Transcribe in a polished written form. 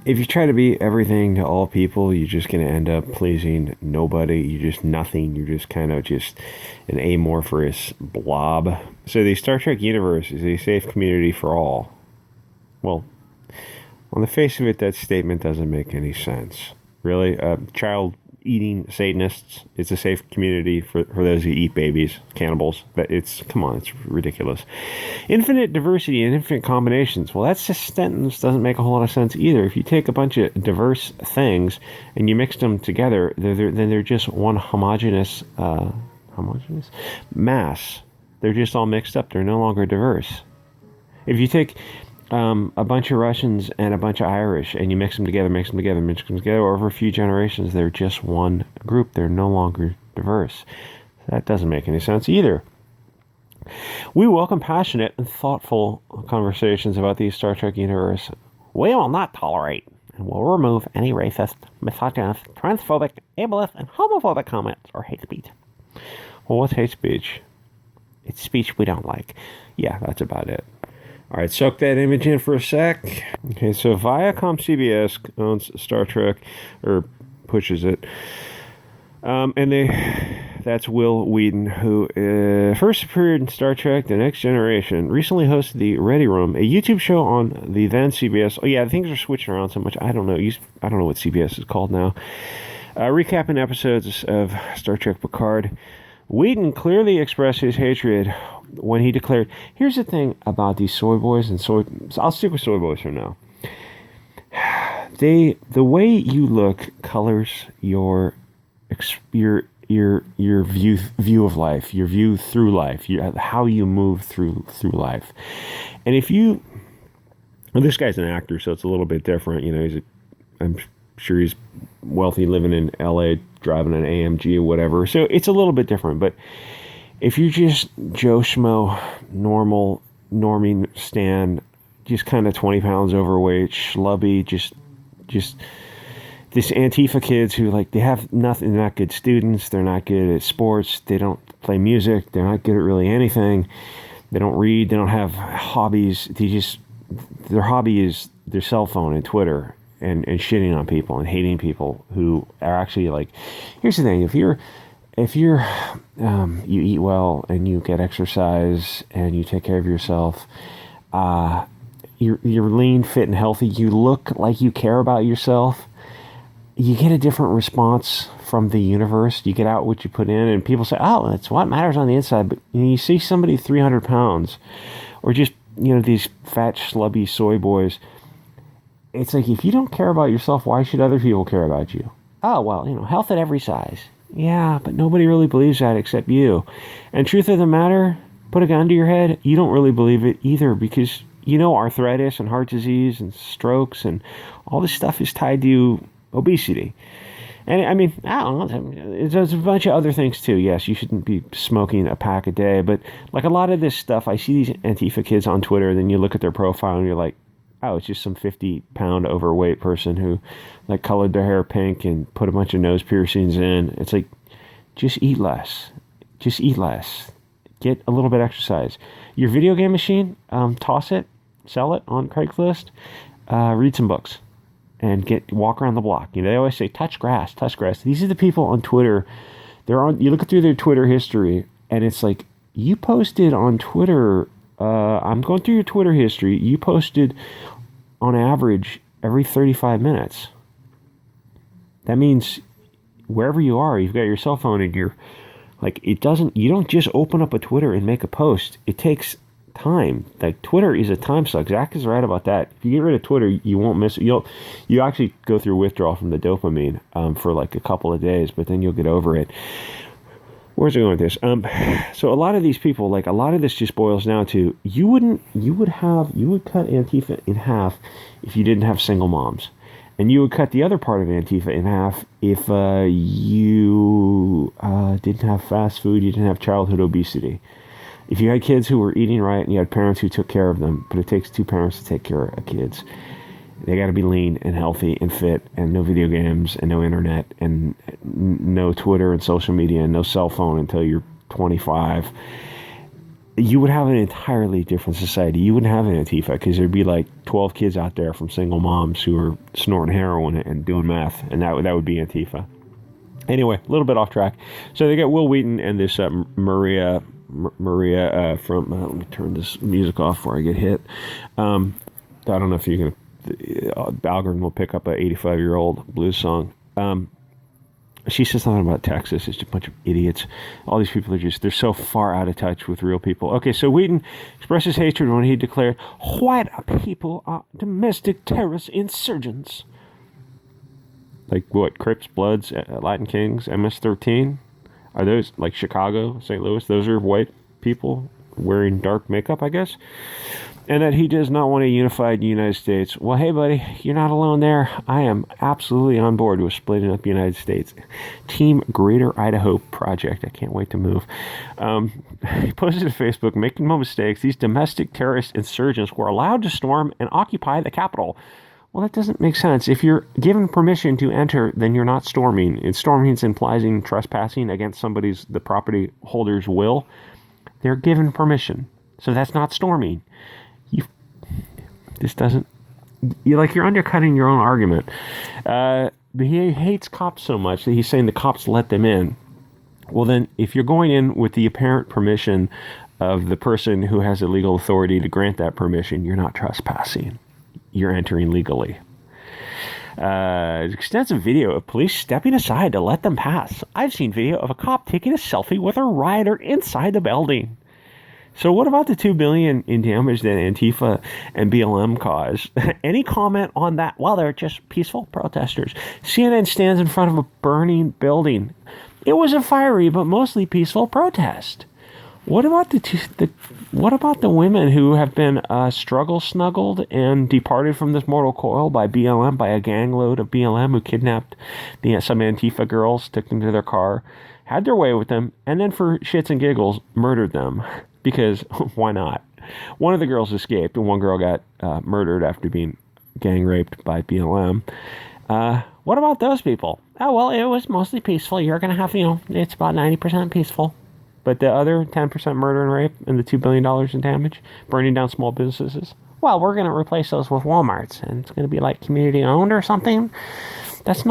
if you try to be everything to all people, you're just going to end up pleasing nobody. You're just nothing. You're just kind of just an amorphous blob. So the Star Trek universe is a safe community for all. Well, on the face of it, that statement doesn't make any sense. Really? Child eating Satanists. It's a safe community for those who eat babies, cannibals. But come on, it's ridiculous. Infinite diversity and infinite combinations. Well, that sentence doesn't make a whole lot of sense either. If you take a bunch of diverse things and you mix them together, then they're just one homogeneous mass. They're just all mixed up. They're no longer diverse. If you take a bunch of Russians and a bunch of Irish, and you mix them together, over a few generations, they're just one group. They're no longer diverse. That doesn't make any sense either. We welcome passionate and thoughtful conversations about the Star Trek universe. We will not tolerate and will remove any racist, misogynist, transphobic, ableist, and homophobic comments or hate speech. Well, what's hate speech? It's speech we don't like. Yeah, that's about it. All right, soak that image in for a sec. Okay, so Viacom CBS owns Star Trek, or pushes it. That's Will Wheaton, who first appeared in Star Trek The Next Generation, recently hosted the Ready Room, a YouTube show on the then CBS. Oh yeah, things are switching around so much. I don't know. I don't know what CBS is called now. Recapping episodes of Star Trek Picard. Wheaton clearly expressed his hatred when he declared, here's the thing about these soy boys and I'll stick with soy boys for now. The way you look colors your view of life, your view through life, how you move through life. And this guy's an actor, so it's a little bit different. You know, I'm sure he's wealthy, living in LA, driving an AMG or whatever. So it's a little bit different. But if you're just Joe Schmo, normal, normie Stan, just kind of 20 pounds overweight, schlubby, just this Antifa kids who, like, they have nothing, they're not good students, they're not good at sports, they don't play music, they're not good at really anything, they don't read, they don't have hobbies, their hobby is their cell phone and Twitter and shitting on people and hating people who are actually, like, here's the thing, if you eat well and you get exercise and you take care of yourself, you're lean, fit, and healthy, you look like you care about yourself, you get a different response from the universe. You get out what you put in, and people say, oh, that's what matters on the inside. But you see somebody 300 pounds or just, these fat, schlubby soy boys. It's like, if you don't care about yourself, why should other people care about you? Oh, well, health at every size. Yeah, but nobody really believes that except you. And truth of the matter, put a gun to your head, you don't really believe it either, because arthritis and heart disease and strokes and all this stuff is tied to obesity. And I mean, I don't know, there's a bunch of other things too. Yes, you shouldn't be smoking a pack a day, but like a lot of this stuff, I see these Antifa kids on Twitter, then you look at their profile and you're like, oh, it's just some 50-pound overweight person who, like, colored their hair pink and put a bunch of nose piercings in. It's like, just eat less. Just eat less. Get a little bit of exercise. Your video game machine, toss it, sell it on Craigslist, read some books, and walk around the block. They always say, touch grass. These are the people on Twitter. You look through their Twitter history, and it's like, you posted on Twitter, I'm going through your Twitter history, you posted on average every 35 minutes. That means wherever you are, you've got your cell phone and you're like, you don't just open up a Twitter and make a post. It takes time. Like, Twitter is a time suck. Zach is right about that. If you get rid of Twitter, you won't miss it. You actually go through withdrawal from the dopamine for like a couple of days, but then you'll get over it. Where's it going with this? So a lot of these people, like, a lot of this just boils down to, you would cut Antifa in half if you didn't have single moms. And you would cut the other part of Antifa in half if you didn't have fast food, you didn't have childhood obesity. If you had kids who were eating right and you had parents who took care of them, but it takes two parents to take care of kids. They got to be lean and healthy and fit, and no video games and no internet and no Twitter and social media and no cell phone until you're 25. you would have an entirely different society. You wouldn't have an Antifa because there'd be like 12 kids out there from single moms who are snorting heroin and doing meth, and that would be Antifa. Anyway, a little bit off track. So they got Will Wheaton and this Maria from. Let me turn this music off before I get hit. I don't know if you're gonna. The algorithm will pick up a 85-year-old blues song. She says something about Texas. It's just a bunch of idiots. All these people they're so far out of touch with real people. Okay, so Wheaton expresses hatred when he declared white people are domestic terrorist insurgents. Like what? Crips, Bloods, Latin Kings, MS-13? Are those like Chicago, St. Louis? Those are white people wearing dark makeup, I guess? And that he does not want a unified United States. Well, hey, buddy, you're not alone there. I am absolutely on board with splitting up the United States. Team Greater Idaho Project. I can't wait to move. He posted to Facebook, making no mistakes, these domestic terrorist insurgents were allowed to storm and occupy the Capitol. Well, that doesn't make sense. If you're given permission to enter, then you're not storming. And storming implies trespassing against the property holder's will. They're given permission. So that's not storming. You're undercutting your own argument. But he hates cops so much that he's saying the cops let them in. Well, then, if you're going in with the apparent permission of the person who has the legal authority to grant that permission, you're not trespassing. You're entering legally. Extensive video of police stepping aside to let them pass. I've seen video of a cop taking a selfie with a rioter inside the building. So what about the $2 billion in damage that Antifa and BLM caused? Any comment on that? Well, they're just peaceful protesters. CNN stands in front of a burning building. It was a fiery but mostly peaceful protest. What about the women who have been struggle snuggled and departed from this mortal coil by BLM, by a gang load of BLM who kidnapped some Antifa girls, took them to their car, had their way with them, and then for shits and giggles murdered them? Because why not? One of the girls escaped, and one girl got murdered after being gang raped by BLM. What about those people? Oh, well, it was mostly peaceful. You're going to have, it's about 90% peaceful. But the other 10% murder and rape and the $2 billion in damage, burning down small businesses, well, we're going to replace those with Walmarts, and it's going to be like community owned or something. That's not